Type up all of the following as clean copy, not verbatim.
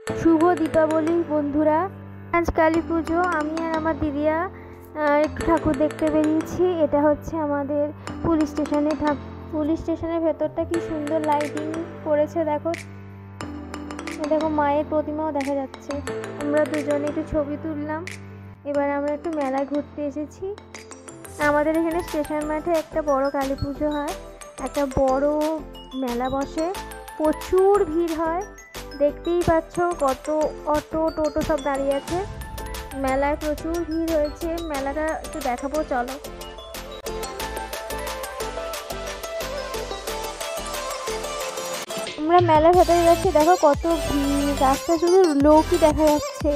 শুভ দীপাবলি বন্ধুরা। আজ কালী পুজো। আমি আর আমার দিদিরা একটু ঠাকুর দেখতে বেরিয়েছি। এটা হচ্ছে আমাদের পুলিশ স্টেশনে। পুলিশ স্টেশনের ভেতরটা কি সুন্দর লাইটিং করেছে দেখো। দেখো মায়ের প্রতিমাও দেখা যাচ্ছে। আমরা দুজনে একটু ছবি তুললাম। এবার আমরা একটু মেলায় ঘুরতে এসেছি। আমাদের এখানে স্টেশন মাঠে একটা বড় কালী পুজো হয়, একটা বড় মেলা বসে, প্রচুর ভিড় হয়। দেখতেই পাচ্ছ কত অটো টোটো সব দাঁড়িয়ে আছে। মেলায় প্রচুর ভিড় হয়েছে। মেলাটা একটু দেখাবো, চলো। আমরা মেলার ভেতরে যাচ্ছি, দেখো কত ভিড়, রাস্তা শুধু লোকই দেখা যাচ্ছে।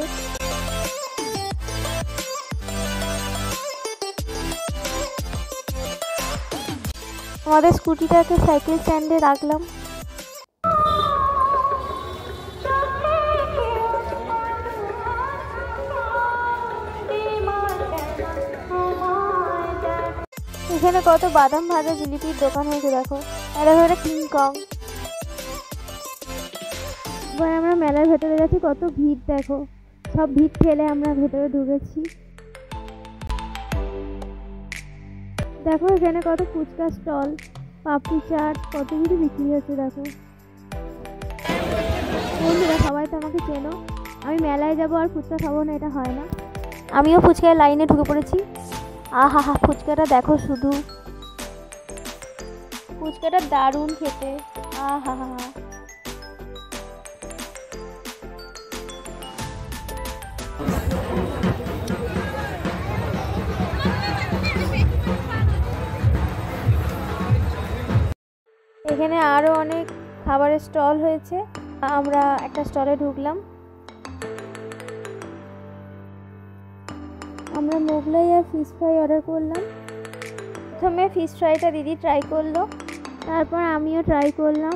আমাদের স্কুটিটাকে সাইকেল স্ট্যান্ডে রাখলাম। এখানে কত বাদাম ভাজা জিলিপির দোকান হয়েছে দেখো। এটা হলো কিংকং। এবার আমরা মেলার ভেতরে যাচ্ছি, কত ভিড় দেখো। সব ভিড় ঠেলে আমরা ভেতরে ঢুকেছি। দেখো এখানে কত ফুচকা স্টল, পাপড়ি চাট, কত কিছু বিক্রি হচ্ছে দেখো। বন্ধুরা সবাই তো আমাকে চেনো। আমি মেলায় যাবো আর ফুচকা খাবো না, এটা হয় না। আমিও ফুচকার লাইনে ঢুকে পড়েছি। আহা হা, ফুচকাটা দেখো শুধু। ফুচকাটা দারুণ খেতে। আহা হা। এখানে আরো অনেক খাবারের স্টল হয়েছে। আমরা একটা স্টলে ঢুকলাম। আমরা মোগলাই আর ফিশ ফ্রাই অর্ডার করলাম। প্রথমে ফিশ ফ্রাইটা দিদি ট্রাই করলো, তারপর আমিও ট্রাই করলাম।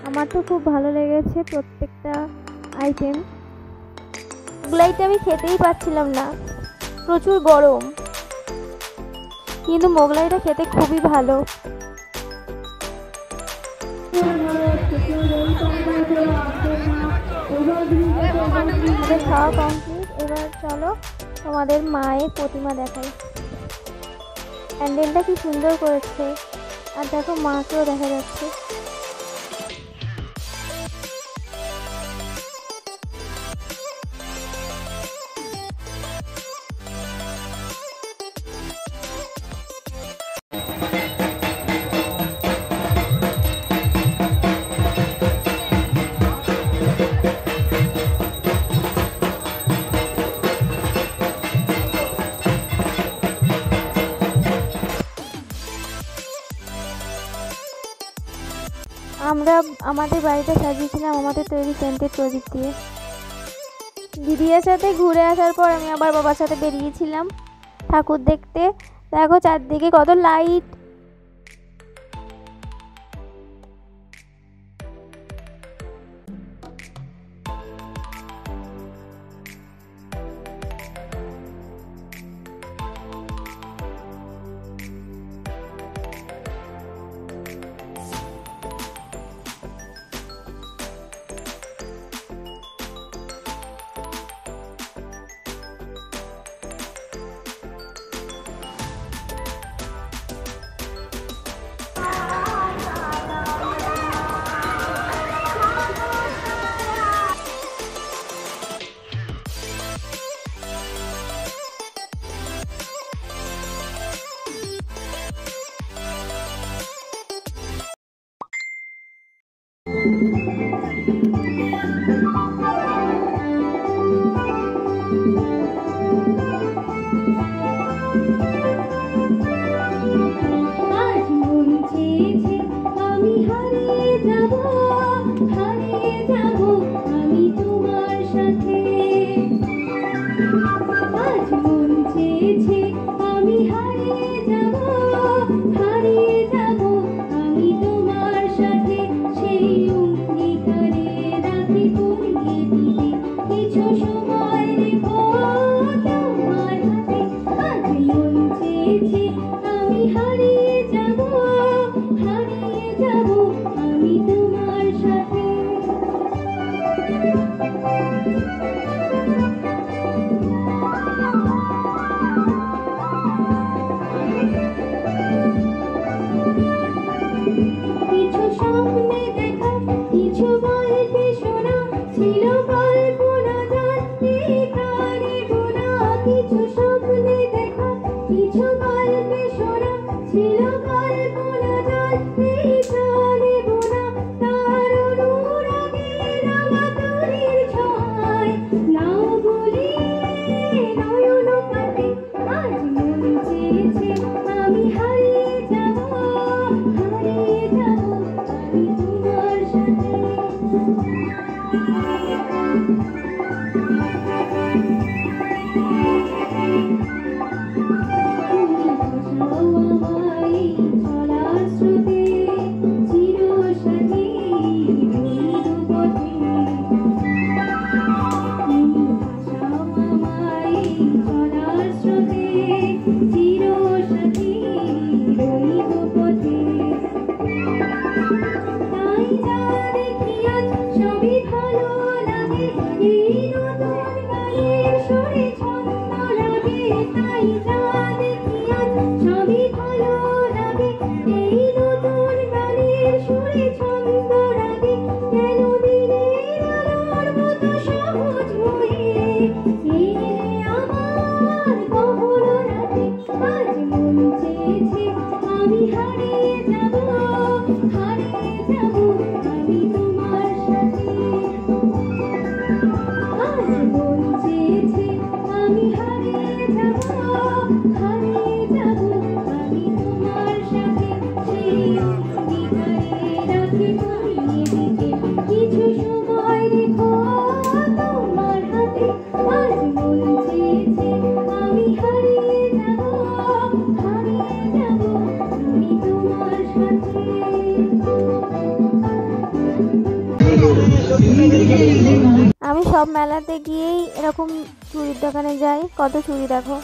আমার তো খুব ভালো লেগেছে প্রত্যেকটা আইটেম। মোগলাইটা আমি খেতেই পাচ্ছিলাম না, প্রচুর গরম, কিন্তু মোগলাইটা খেতে খুবই ভালো। খাওয়া কমপ্লিট। এবার চলো তোমাদের মায়ের প্রতিমা দেখাই। প্যান্ডেলটা কি সুন্দর করেছে, আর দেখো মাকেও দেখা যাচ্ছে। আমরা আমাদের বাড়িটা সাজিয়েছিলাম আমাদের তৈরি সেন্টেড প্রদীপ দিয়ে। দিদির সাথে ঘুরে আসার পর আমি আবার বাবার সাথে বেরিয়েছিলাম ঠাকুর দেখতে। দেখো চারদিকে কত লাইট। কিছু স্বপ্নে দেখা, কিছু গল্পে শোনা, ছিল কল্পনা যার এই প্রাণে বোনা। কিছু স্বপ্নে দেখা, কিছু গল্পে শোনা, ছিল কল্পনা যার এই প্রাণে বোনা। তার অনুরাগে রাঙা তরির ছোঁয়ায় নাও বলি নয়ন পাতে। আজ মন চেয়েছে আমি হারিয়ে যাব, হারিয়ে যাব আমি তোমার সাথে। চলার স্রোতে চিরসাথী পথে, ভাসাও আমায় চলার স্রোতে চিরসাথী রইব পথে। তাই যা দেখি আজ সবই ভালো লাগে, এই নতুন গানের সুরে ছন্দ লাগে। তাই যা দেখি আজ সবই ভালো লাগে, এই নতুন গানের সুরে ছন্দ লাগে। কেন দিনের আলোর মতো সহজ হয়ে এলে আমার গহন রাতে। আজ মন চেয়েছে আমি হারিয়ে যাব, হারিয়ে যাব আমি তোমার সাথে। আজ মন চেয়েছে আমি হারিয়ে যাব, হারিয়ে যাব আমি তোমার সাথে। সেই অঙ্গীকারে রাখি তুমি এদিকে, কিছু সময় রেখো তোমার হাতে। আজ মন চেয়েছে আমি হারিয়ে যাব, হারিয়ে যাব আমি তোমার সাথে। আমি সব মেলাতে গিয়েই এরকম চুড়ির দোকানে যাই, কত চুড়ি দেখো।